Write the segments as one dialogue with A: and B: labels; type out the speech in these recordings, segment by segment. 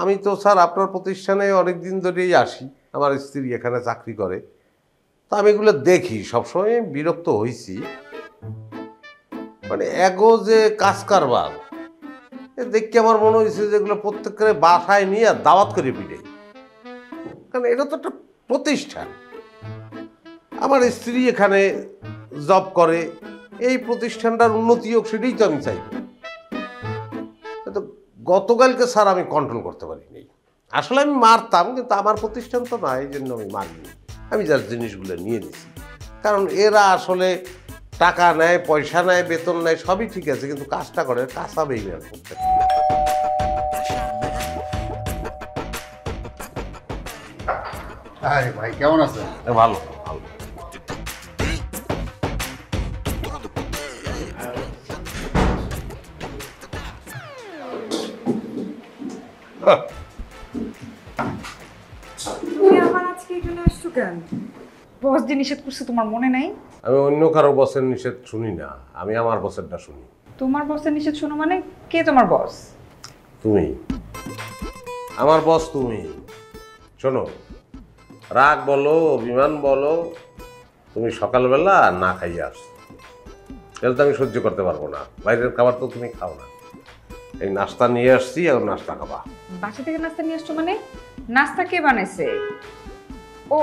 A: আমি তো স্যার আপনার প্রতিষ্ঠানে অনেক দিন ধরেই আসি, আমার স্ত্রী এখানে চাকরি করে, তা আমি এগুলো দেখি, সবসময় বিরক্ত হয়েছি। মানে এগো যে কাজ কারবার দেখে আমার মনে হয়েছে যে এগুলো প্রত্যেকের বাসায় নিয়ে দাওয়াত করে পিঠে, কারণ এটা তো একটা প্রতিষ্ঠান। আমার স্ত্রী এখানে জব করে, এই প্রতিষ্ঠানটার উন্নতি হোক সেটাই তো আমি চাই। তো গতকালকে স্যার আমি কন্ট্রোল করতে পারিনি, আসলে আমি মারতাম কিন্তু আমার প্রতিষ্ঠান তো না, এই জন্য আমি মারিনি। আমি যার জিনিসগুলো নিয়ে নিছি, কারণ এরা আসলে টাকা নেয়, পয়সা নেয়, বেতন নেয়, সবই ঠিক আছে, কিন্তু কাজটা করে কাঁচা বেইমান প্রত্যেক।
B: আরে ভাই কেমন আছেন?
A: ভালো ভালো।
C: তুমি আবার আজকে এখানে আসছো কেন? বস যে নিষেধ করছে তোমার মনে নাই?
A: আমি অন্য কারো বসের নিষেধ শুনি না, আমি আমার বসেরটা শুনি।
C: তোমার বসের নিষেধ শোনো মানে? কে তোমার বস?
A: তুমি আমার বস, তুমি। শোনো, রাগ বলো, অভিমান বলো, তুমি সকালবেলা না খাইয়ে আসছো, তাহলে তো আমি সহ্য করতে পারবো না। বাইরের খাবার তো তুমি খাও না, এই নাস্তা নিয়ে আসছি, এখন নাস্তা খাবা।
C: বাসা থেকে নাস্তা নিয়ে আসছো মানে? নাস্তা কে বানাইছে? ও,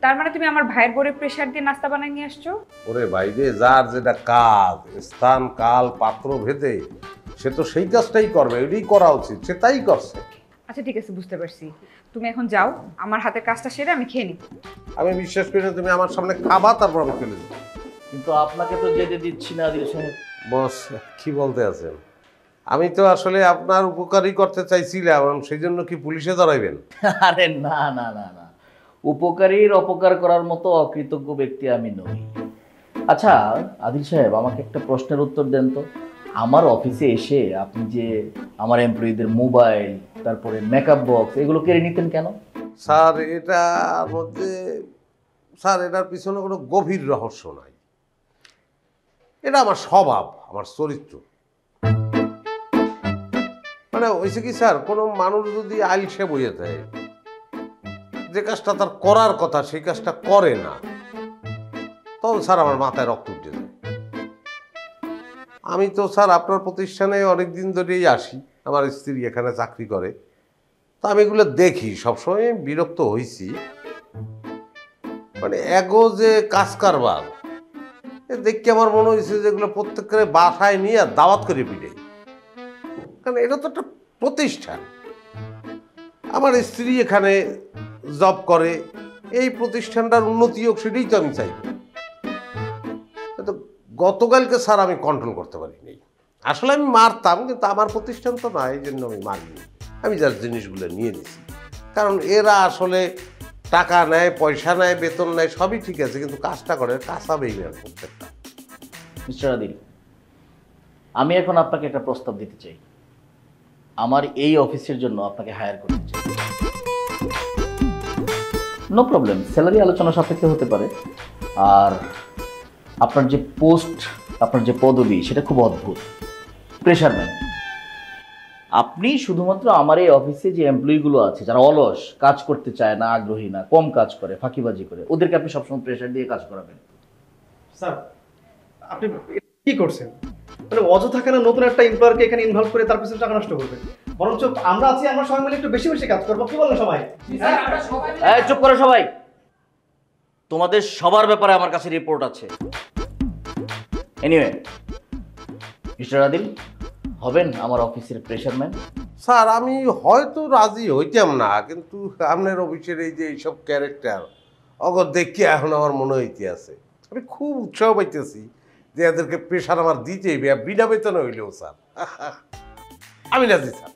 C: তার মানে তুমি আমার ভাইয়ের বোরে প্রেসার দিয়ে নাস্তা বানাই নিয়ে আসছো?
A: ওরে বাইরে, যার যেটা কাজ, স্থান কাল পাত্র ভেদে সে তো সেই কাজটাই করবে, এটাই করা উচিত, সে তাই করছে।
C: আচ্ছা ঠিক আছে, বুঝতে পারছি। তুমি এখন যাও, আমার হাতের কাজটা সেরে আমি খেয়ে নিই।
A: আমি বিশ্বাস করি না তুমি আমার সামনে খাবা, তারপর আমি চলে যাবো।
D: কিন্তু আপনাকে তো যেতে দিচ্ছি না আদিল সাহেব।
A: বস কি বলতে আছেন? আমি তো আসলে আপনার উপকারই করতে চাইছিলাম, সেই জন্য কি পুলিশে ধরাইবেন?
D: আরে না না না না, উপকারীর অপকার করার মতো অকৃতজ্ঞ ব্যক্তি আমি নই। আচ্ছা আদিল সাহেব, আমাকে একটা প্রশ্নের উত্তর দেন তো। আমার অফিসে এসে আপনি যে আমার এমপ্লয়ীদের মোবাইল, তারপরে মেকআপ বক্স এগুলো কেড়ে নিতেন কেন?
A: স্যার এটার মধ্যে, স্যার এটার পিছনে কোনো গভীর রহস্য নাই, এটা আমার স্বভাব, আমার চরিত্র। মানে হয়েছে কি স্যার, কোনো মানুষ যদি আইলসে বইয়ে দেয়, যে কাজটা তার করার কথা সেই কাজটা করে না, তখন স্যার আমার মাথায় রক্ত উঠে যায়। আমি তো স্যার আপনার প্রতিষ্ঠানে অনেক দিন ধরেই আসি, আমার স্ত্রী এখানে চাকরি করে, তা আমি এগুলো দেখি, সবসময় বিরক্ত হয়েছি। মানে এগো যে কাজ কারবার দেখে আমার মনে হয়েছে যে এগুলো প্রত্যেকের বাসায় নিয়ে দাওয়াত করে পিঠে, কারণ এটা তো একটা প্রতিষ্ঠান। আমার স্ত্রী এখানে জব করে, এই প্রতিষ্ঠানটার উন্নতি হোক সেটাই তো আমি চাই। তো গতকালকে স্যার আমি কন্ট্রোল করতে পারিনি, আসলে আমি মারতাম কিন্তু আমার প্রতিষ্ঠান তো না, এই জন্য আমি মারিনি। আমি যার জিনিসগুলো নিয়ে নিছি, কারণ এরা আসলে টাকা নেয়, পয়সা নেয়, বেতন নেয়, সবই ঠিক আছে, কিন্তু কাজটা করে কাঁচা বেইমান প্রত্যেকটা।
D: মিস্টার আদিল, আমি এখন আপনাকে একটা প্রস্তাব দিতে চাই। আমার এই অফিসের জন্য আপনাকে হায়ার করতে চাই। নো প্রবলেম, স্যালারি আলোচনা সাপেক্ষে হতে পারে। আর আপনার যে পোস্ট, আপনার যে পদবি, সেটা খুব অদ্ভুত, প্রেশারম্যান। আপনি শুধুমাত্র আমার এই অফিসে যে এমপ্লয়িগুলো আছে, যারা অলস, কাজ করতে চায় না, আগ্রহী না, কম কাজ করে, ফাঁকিবাজি করে, ওদেরকে আপনি সবসময় প্রেশার দিয়ে কাজ করাবেন।
E: স্যার আপনি কি করছেন? মানে অযথা কেন নতুন একটা এমপ্লয়ারকে এখানে ইনভলভ করে তার পিছনে টাকা নষ্ট করবেন? বরঞ্চ আমরা আছি, আমরা সবাই মিলে একটু বেশি বেশি কাজ করবো, কি বলেন সবাই?
D: এই চুপ করো সবাই, তোমাদের সবার ব্যাপারে আমার কাছে রিপোর্ট আছে। এনিওয়ে, মিস্টার আদিল, হবেন আমার অফিসের প্রেশারম্যান?
A: স্যার আমি হয়তো রাজি হইতাম না, কিন্তু আপনার অফিসের এই যে এইসব ক্যারেক্টার অগর দেখি এখন আমার মনে হইতে আছে, আমি খুব উৎসাহ পাইতেছি যে এদেরকে প্রেশার আমার দিতেই বিনা বেতনে হইলেও স্যার। আমি রাজি স্যার।